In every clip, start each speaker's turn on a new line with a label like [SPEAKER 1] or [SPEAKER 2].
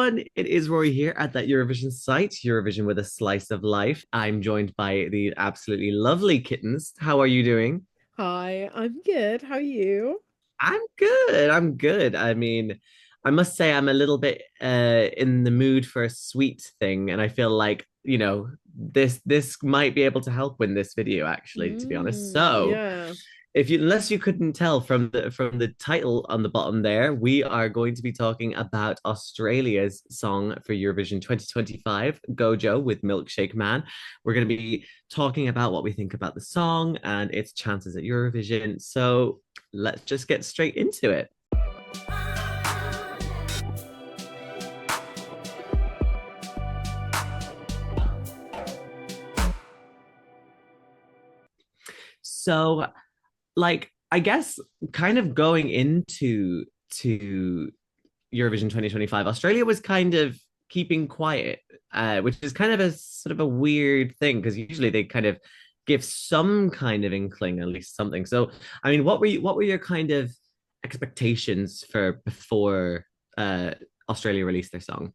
[SPEAKER 1] everyone. It is Rory here at that Eurovision site, Eurovision with a slice of life. I'm joined by the absolutely lovely Kittens. How are you doing?
[SPEAKER 2] Hi, I'm good. How are you?
[SPEAKER 1] I'm good. I'm good. I must say I'm a little bit in the mood for a sweet thing, and I feel like, this might be able to help win this video, actually, to be honest. So
[SPEAKER 2] Yeah.
[SPEAKER 1] if you unless you couldn't tell from the title on the bottom there, we are going to be talking about Australia's song for Eurovision 2025, Gojo with Milkshake Man. We're going to be talking about what we think about the song and its chances at Eurovision. So let's just get straight into it. So, I guess kind of going into to Eurovision 2025, Australia was kind of keeping quiet, which is kind of a sort of a weird thing because usually they kind of give some kind of inkling, at least something. So, what were your kind of expectations for before uh, Australia released their song?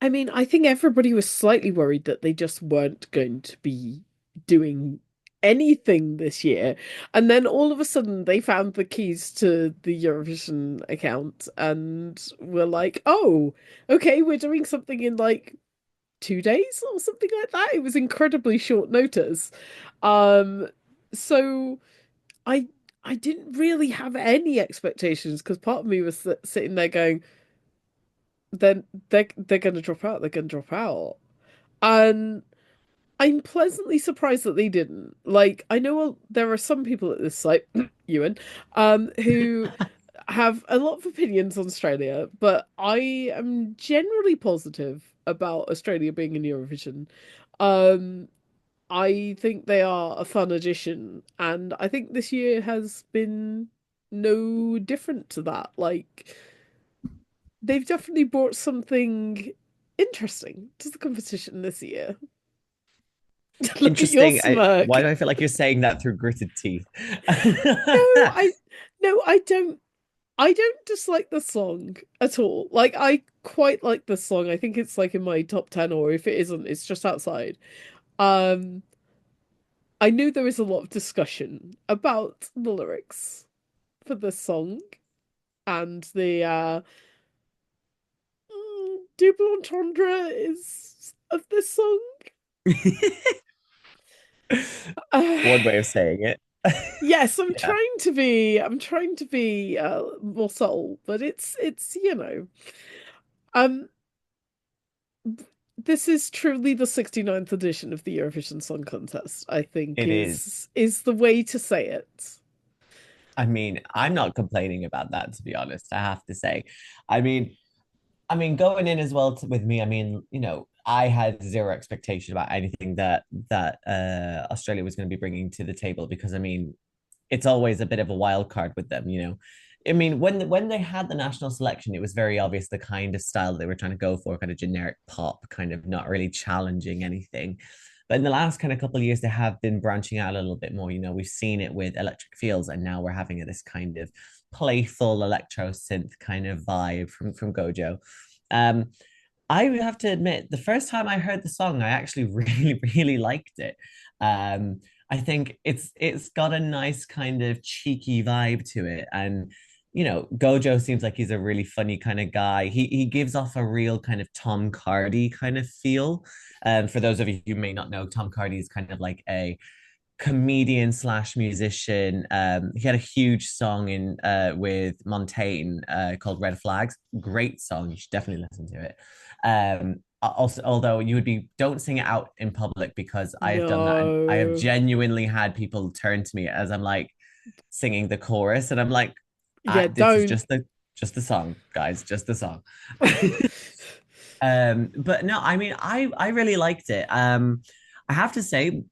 [SPEAKER 2] I mean, I think everybody was slightly worried that they just weren't going to be doing anything this year. And then all of a sudden they found the keys to the Eurovision account and were like, oh, okay, we're doing something in like 2 days or something like that. It was incredibly short notice. Um, so I I didn't really have any expectations because part of me was sitting there going, then they're going to drop out. They're going to drop out, and I'm pleasantly surprised that they didn't. Like, I know there are some people at this site, Ewan, who have a lot of opinions on Australia, but I am generally positive about Australia being in Eurovision. Um, I think they are a fun addition, and I think this year has been no different to that. Like, they've definitely brought something interesting to the competition this year. Look at your
[SPEAKER 1] Interesting. Why
[SPEAKER 2] smirk.
[SPEAKER 1] do I feel like you're saying that through gritted teeth?
[SPEAKER 2] No, I no, I don't dislike the song at all. Like I quite like this song. I think it's like in my top 10, or if it isn't, it's just outside. Um I knew there was a lot of discussion about the lyrics for this song and the double entendre is of this song.
[SPEAKER 1] One way of saying it.
[SPEAKER 2] Yes,
[SPEAKER 1] Yeah.
[SPEAKER 2] I'm trying to be more subtle, but it's um this is truly the 69th edition of the Eurovision Song Contest, I think
[SPEAKER 1] It is.
[SPEAKER 2] is the way to say it.
[SPEAKER 1] I'm not complaining about that, to be honest. I have to say. I mean, going in as well with me. I had zero expectation about anything that Australia was going to be bringing to the table because it's always a bit of a wild card with them. When they had the national selection, it was very obvious the kind of style they were trying to go for, kind of generic pop, kind of not really challenging anything. But in the last kind of couple of years, they have been branching out a little bit more. We've seen it with Electric Fields, and now we're having this kind of playful electro synth kind of vibe from Gojo. Um, I would have to admit, the first time I heard the song, I actually really, really liked it. I think it's got a nice kind of cheeky vibe to it, and Gojo seems like he's a really funny kind of guy. He gives off a real kind of Tom Cardy kind of feel. For those of you who may not know, Tom Cardy is kind of like a comedian slash musician. He had a huge song in with Montaigne called Red Flags. Great song. You should definitely listen to it. Also, although you would be, don't sing it out in public because I have done that, and I have
[SPEAKER 2] No.
[SPEAKER 1] genuinely had people turn to me as I'm like singing the chorus, and I'm like,
[SPEAKER 2] Yeah,
[SPEAKER 1] this is
[SPEAKER 2] don't.
[SPEAKER 1] just the song, guys, just the song. But no, I really liked it. I have to say,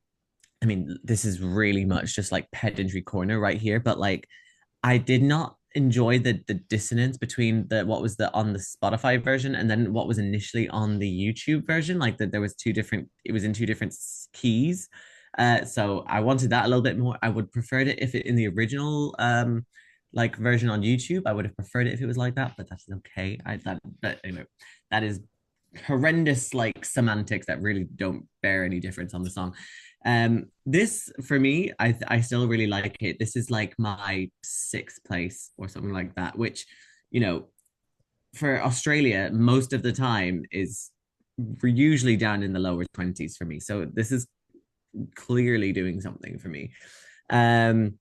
[SPEAKER 1] this is really much just like pedantry corner right here, but like I did not enjoy the dissonance between the what was the on the Spotify version and then what was initially on the YouTube version. Like that there was two different, it was in two different keys. So I wanted that a little bit more. I would preferred it if it in the original like version on YouTube. I would have preferred it if it was like that, but that's okay. But anyway, that is horrendous like semantics that really don't bear any difference on the song. This for me, I still really like it. This is like my sixth place or something like that, which, you know, for Australia, most of the time is usually down in the lower 20s for me. So this is clearly doing something for me. Um,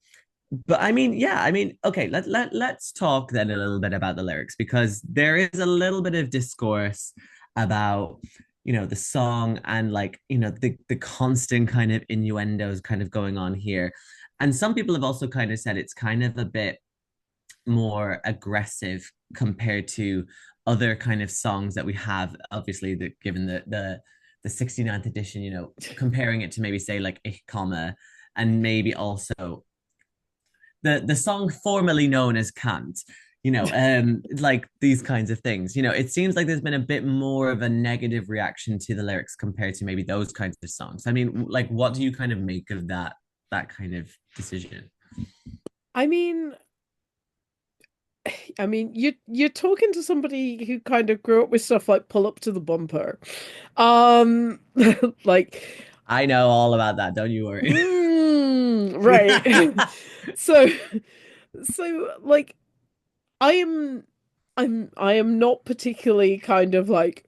[SPEAKER 1] but I mean, yeah, I mean, okay, let's talk then a little bit about the lyrics because there is a little bit of discourse about, you know, the song and like, you know, the constant kind of innuendos kind of going on here. And some people have also kind of said it's kind of a bit more aggressive compared to other kind of songs that we have, obviously, given the 69th edition, you know, comparing it to maybe say like Ich komme and maybe also the song formerly known as Kant, you know, like these kinds of things. You know, it seems like there's been a bit more of a negative reaction to the lyrics compared to maybe those kinds of songs. I mean, like, what do you kind of make of that kind of decision?
[SPEAKER 2] I mean, you're talking to somebody who kind of grew up with stuff like Pull Up to the Bumper. Um like
[SPEAKER 1] I know all about that, don't you worry.
[SPEAKER 2] right. So like I am I am not particularly kind of like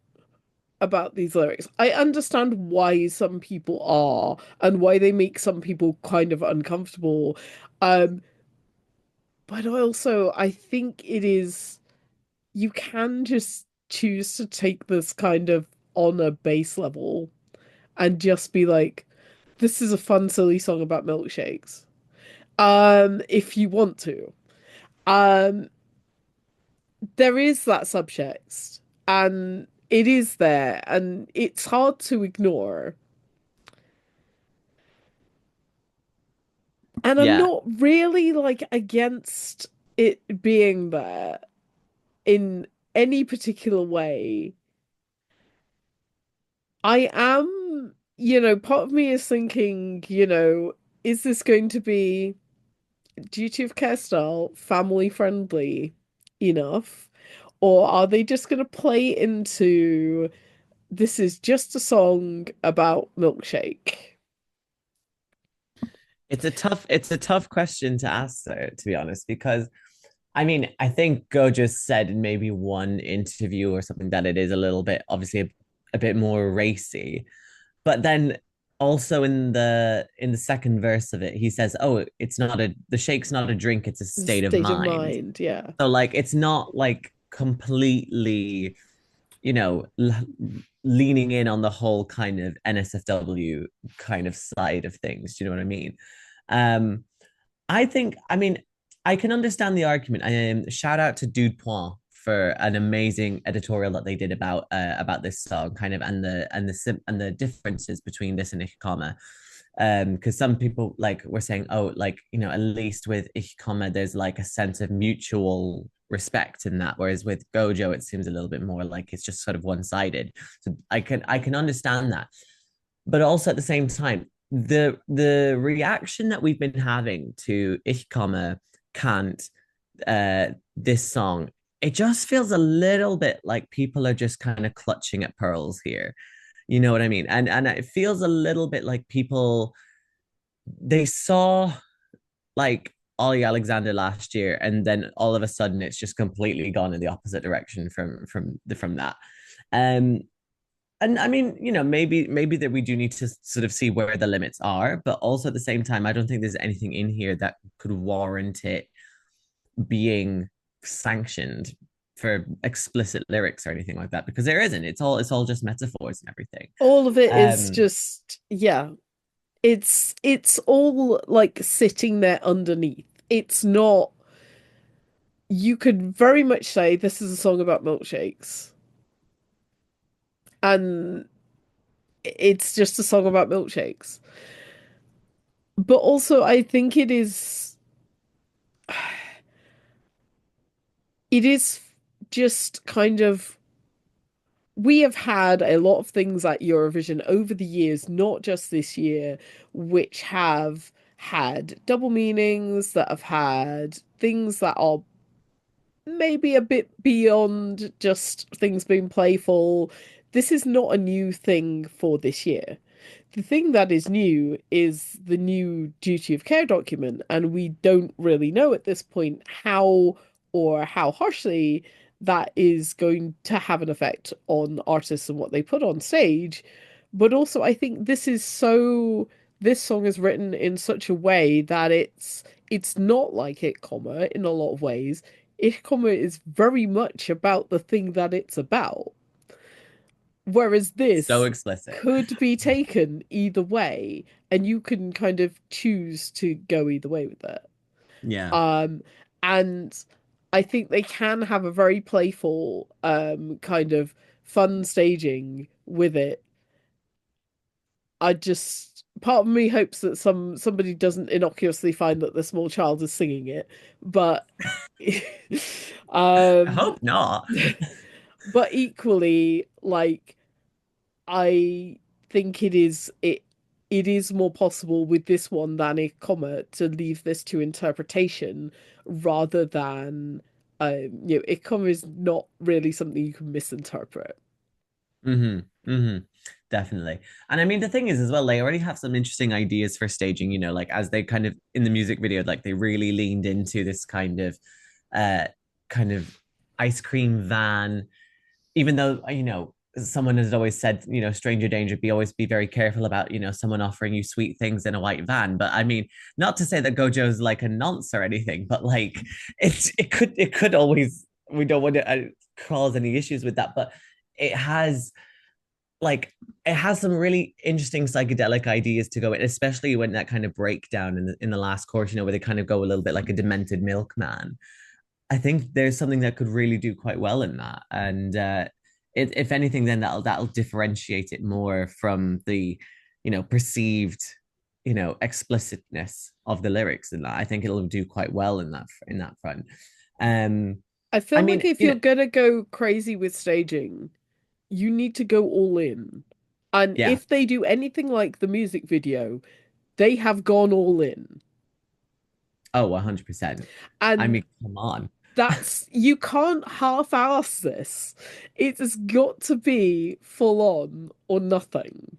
[SPEAKER 2] about these lyrics. I understand why some people are and why they make some people kind of uncomfortable. Um but also I think it is you can just choose to take this kind of on a base level and just be like, this is a fun, silly song about milkshakes. If you want to. Um, there is that subtext, and it is there, and it's hard to ignore. And I'm
[SPEAKER 1] Yeah.
[SPEAKER 2] not really like against it being there in any particular way. I am, part of me is thinking, is this going to be duty of care style, family friendly enough? Or are they just going to play into this is just a song about milkshake?
[SPEAKER 1] It's a tough question to ask though, to be honest, because I mean, I think Go just said in maybe one interview or something that it is a little bit obviously a bit more racy. But then also in the second verse of it, he says, "Oh, it's not a the shake's not a drink, it's a state of
[SPEAKER 2] State of
[SPEAKER 1] mind."
[SPEAKER 2] mind, yeah.
[SPEAKER 1] So like it's not like completely, you know, leaning in on the whole kind of NSFW kind of side of things. Do you know what I mean? Um, I think, I mean, I can understand the argument. Shout out to Dude Point for an amazing editorial that they did about this song, kind of, and the differences between this and Ikikama. Because some people like were saying, oh, like, you know, at least with Ikikama, there's like a sense of mutual respect in that, whereas with Gojo, it seems a little bit more like it's just sort of one-sided. So I can understand that, but also at the same time, the reaction that we've been having to Ich komme, Can't, this song, it just feels a little bit like people are just kind of clutching at pearls here. You know what I mean? And it feels a little bit like people they saw like Ollie Alexander last year, and then all of a sudden it's just completely gone in the opposite direction from that. Um, and I mean, you know, maybe that we do need to sort of see where the limits are, but also at the same time, I don't think there's anything in here that could warrant it being sanctioned for explicit lyrics or anything like that because there isn't. It's all just metaphors and everything.
[SPEAKER 2] All of it is
[SPEAKER 1] Um,
[SPEAKER 2] just, yeah, it's all like sitting there underneath. It's not, you could very much say this is a song about milkshakes. And it's just a song about milkshakes. But also, I think it is just kind of we have had a lot of things at Eurovision over the years, not just this year, which have had double meanings, that have had things that are maybe a bit beyond just things being playful. This is not a new thing for this year. The thing that is new is the new duty of care document, and we don't really know at this point how or how harshly that is going to have an effect on artists and what they put on stage. But also, I think this song is written in such a way that it's not like It Comma in a lot of ways. It Comma is very much about the thing that it's about. Whereas
[SPEAKER 1] So
[SPEAKER 2] this
[SPEAKER 1] explicit.
[SPEAKER 2] could be taken either way, and you can kind of choose to go either way with it.
[SPEAKER 1] Yeah.
[SPEAKER 2] Um, and I think they can have a very playful, kind of fun staging with it. I just part of me hopes that somebody doesn't innocuously find that the small child is singing it, but
[SPEAKER 1] I
[SPEAKER 2] um,
[SPEAKER 1] hope not.
[SPEAKER 2] but equally, like I think it is more possible with this one than a comma to leave this to interpretation rather than a comma is not really something you can misinterpret.
[SPEAKER 1] Mm-hmm. Definitely. And I mean, the thing is as well, they already have some interesting ideas for staging, like as they kind of in the music video, like they really leaned into this uh kind of ice cream van, even though, someone has always said, stranger danger, always be very careful about, someone offering you sweet things in a white van. But I mean, not to say that Gojo's like a nonce or anything, but like it could always, we don't want to cause any issues with that, but it has like it has some really interesting psychedelic ideas to go in, especially when that kind of breakdown in the last chorus, where they kind of go a little bit like a demented milkman. I think there's something that could really do quite well in that, and if anything, then that'll differentiate it more from the, perceived, explicitness of the lyrics, and that I think it'll do quite well in that front. Um,
[SPEAKER 2] I
[SPEAKER 1] I
[SPEAKER 2] feel like
[SPEAKER 1] mean,
[SPEAKER 2] if you're gonna go crazy with staging, you need to go all in. And
[SPEAKER 1] yeah.
[SPEAKER 2] if they do anything like the music video, they have gone all in.
[SPEAKER 1] Oh, 100%. I
[SPEAKER 2] And
[SPEAKER 1] mean, come on.
[SPEAKER 2] you can't half-ass this. It has got to be full on or nothing.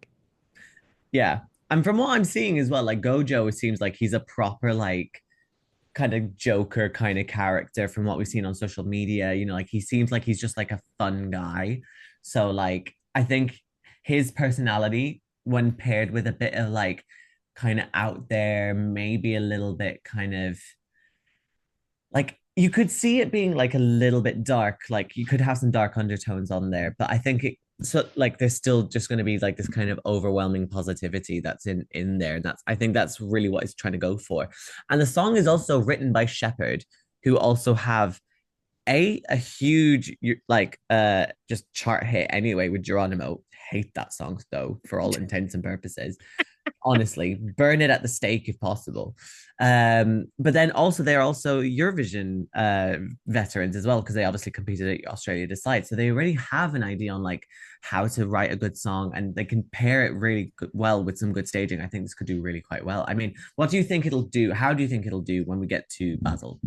[SPEAKER 1] Yeah. And from what I'm seeing as well, like Gojo seems like he's a proper like kind of Joker kind of character from what we've seen on social media. Like he seems like he's just like a fun guy. So like I think his personality, when paired with a bit of like kind of out there, maybe a little bit kind of like you could see it being like a little bit dark, like you could have some dark undertones on there, but I think like there's still just going to be like this kind of overwhelming positivity that's in there, and I think that's really what it's trying to go for. And the song is also written by Shepherd, who also have a huge like just chart hit anyway with Geronimo. Hate that song though, for all intents and purposes. Honestly, burn it at the stake if possible. But then also they're also Eurovision veterans as well, because they obviously competed at Australia Decide, so they already have an idea on like how to write a good song, and they can pair it really well with some good staging. I think this could do really quite well. I mean, what do you think it'll do? How do you think it'll do when we get to Basel?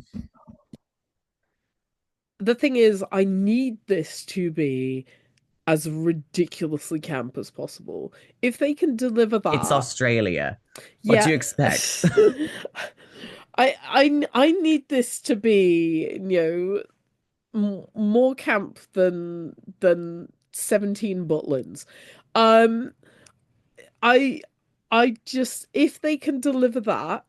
[SPEAKER 2] The thing is, I need this to be as ridiculously camp as possible. If they can deliver
[SPEAKER 1] It's
[SPEAKER 2] that,
[SPEAKER 1] Australia. What do
[SPEAKER 2] yeah.
[SPEAKER 1] you expect?
[SPEAKER 2] I need this to be, more camp than 17 Butlins. Um, I I just if they can deliver that,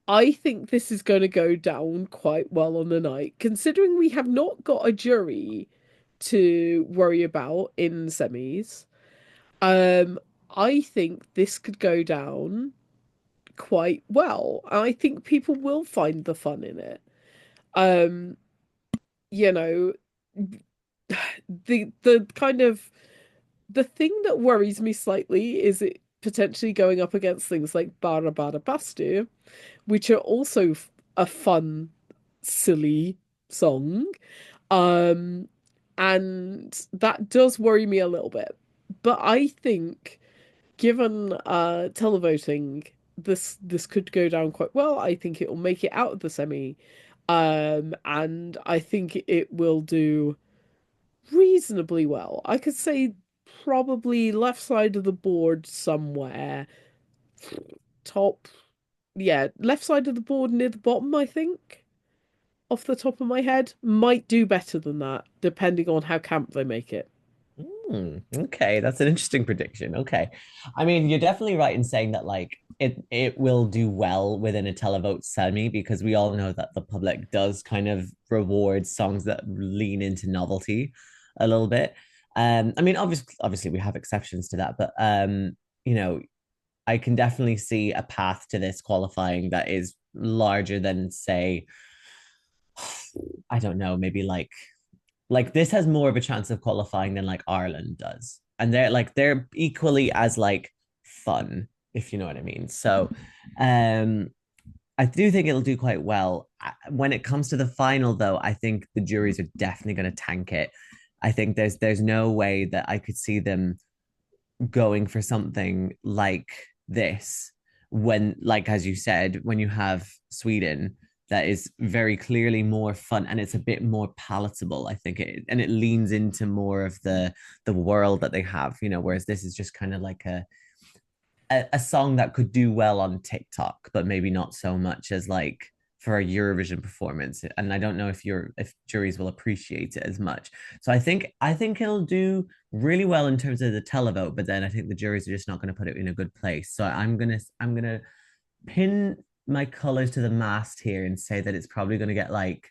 [SPEAKER 2] I think this is going to go down quite well on the night, considering we have not got a jury to worry about in semis. Um, I think this could go down quite well. I think people will find the fun in it. Um, you know, the kind of the thing that worries me slightly is it potentially going up against things like Bara Bara Bastu, which are also a fun, silly song. Um, and that does worry me a little bit. But I think given televoting, this could go down quite well. I think it will make it out of the semi. And I think it will do reasonably well. I could say probably left side of the board somewhere. Top, yeah, left side of the board near the bottom, I think, off the top of my head. Might do better than that, depending on how camp they make it.
[SPEAKER 1] Okay, that's an interesting prediction. Okay. I mean, you're definitely right in saying that like it will do well within a televote semi because we all know that the public does kind of reward songs that lean into novelty a little bit. I mean, obviously we have exceptions to that, but you know, I can definitely see a path to this qualifying that is larger than say, I don't know, maybe like this has more of a chance of qualifying than like Ireland does. And they're equally as like fun, if you know what I mean. So um I do think it'll do quite well. When it comes to the final though, I think the juries are definitely going to tank it. I think there's no way that I could see them going for something like this when like as you said when you have Sweden that is very clearly more fun and it's a bit more palatable. I think it leans into more of the world that they have, you know, whereas this is just kind of like a song that could do well on TikTok, but maybe not so much as like for a Eurovision performance. And I don't know if juries will appreciate it as much. So I think it'll do really well in terms of the televote, but then I think the juries are just not going to put it in a good place. So I'm gonna pin my colors to the mast here and say that it's probably going to get like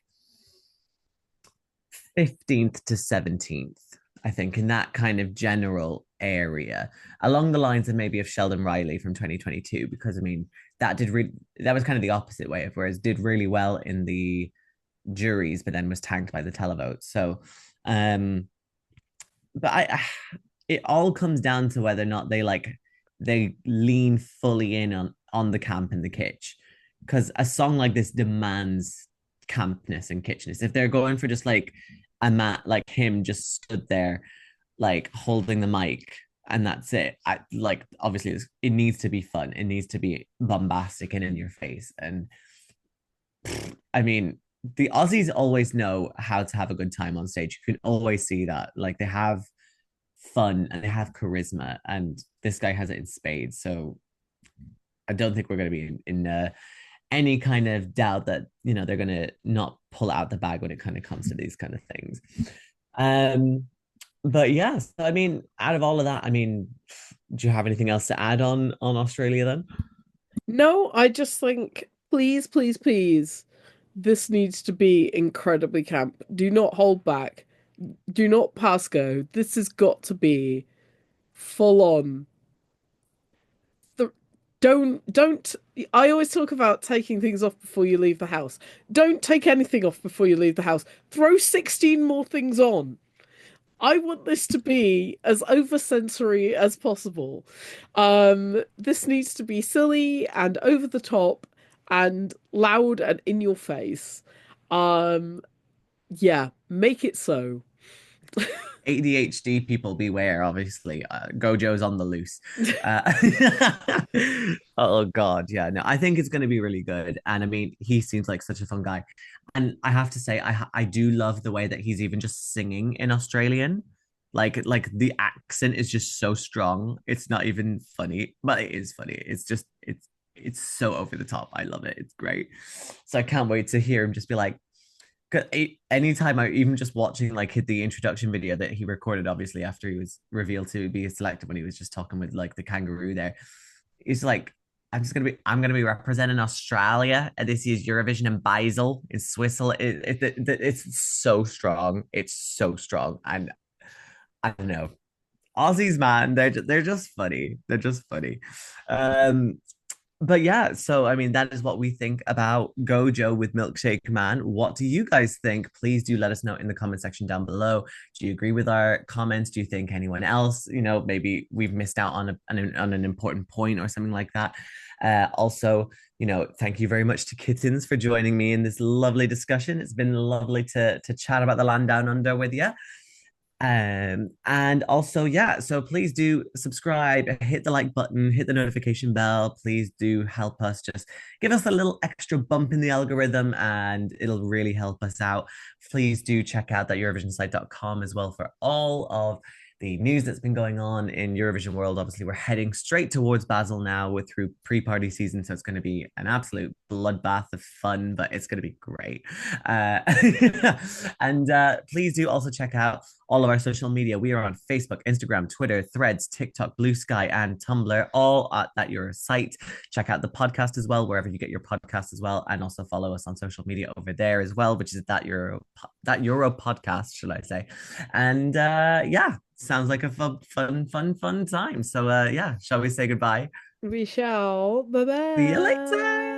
[SPEAKER 1] 15th to 17th, I think, in that kind of general area, along the lines of maybe of Sheldon Riley from 2022, because I mean, that was kind of the opposite way of whereas did really well in the juries, but then was tanked by the televote. So, um, but it all comes down to whether or not they lean fully in on the camp and the kitsch, because a song like this demands campness and kitschness. If they're going for just like a mat like him just stood there like holding the mic and that's it, I like obviously it needs to be fun, it needs to be bombastic and in your face. And I mean, the Aussies always know how to have a good time on stage. You can always see that. Like they have fun and they have charisma, and this guy has it in spades. So I don't think we're going to be in any kind of doubt that you know they're going to not pull out the bag when it kind of comes to these kind of things. Um, but yes, I mean, out of all of that, I mean, do you have anything else to add on Australia then?
[SPEAKER 2] No, I just think, please, please, please, this needs to be incredibly camp. Do not hold back. Do not pass go. This has got to be full on. The don't I always talk about taking things off before you leave the house. Don't take anything off before you leave the house. Throw 16 more things on. I want this to be as oversensory as possible. This needs to be silly and over the top and loud and in your face. Um, yeah, make it so.
[SPEAKER 1] ADHD people beware, obviously. Gojo's on the loose. Uh, oh, God. Yeah, no, I think it's going to be really good. And I mean, he seems like such a fun guy. And I have to say, I do love the way that he's even just singing in Australian. Like the accent is just so strong. It's not even funny, but it is funny. It's so over the top. I love it. It's great. So I can't wait to hear him just be like, anytime I even just watching like hit the introduction video that he recorded, obviously after he was revealed to be selected when he was just talking with like the kangaroo there, he's like, I'm gonna be representing Australia and this is Eurovision in Basel in Switzerland. It's so strong. It's so strong. And I don't know. Aussies, man, they're just funny. They're just funny. Um, but yeah, so I mean, that is what we think about Gojo with Milkshake Man. What do you guys think? Please do let us know in the comment section down below. Do you agree with our comments? Do you think anyone else, you know, maybe we've missed out on an important point or something like that? Also, you know, thank you very much to Kittens for joining me in this lovely discussion. It's been lovely to chat about the land down under with you. And also, yeah, so please do subscribe, hit the like button, hit the notification bell. Please do help us, just give us a little extra bump in the algorithm and it'll really help us out. Please do check out that eurovisionsite.com as well for all of the news that's been going on in Eurovision world. Obviously, we're heading straight towards Basel now. We're through pre-party season, so it's going to be an absolute bloodbath of fun, but it's going to be great. Uh, and please do also check out all of our social media. We are on Facebook, Instagram, Twitter, Threads, TikTok, Blue Sky, and Tumblr, all at that Euro site. Check out the podcast as well, wherever you get your podcast as well, and also follow us on social media over there as well, which is that Euro podcast, should I say? And yeah, sounds like a fun time. So yeah, shall we say goodbye?
[SPEAKER 2] We shall. Bye
[SPEAKER 1] See you later.
[SPEAKER 2] bye.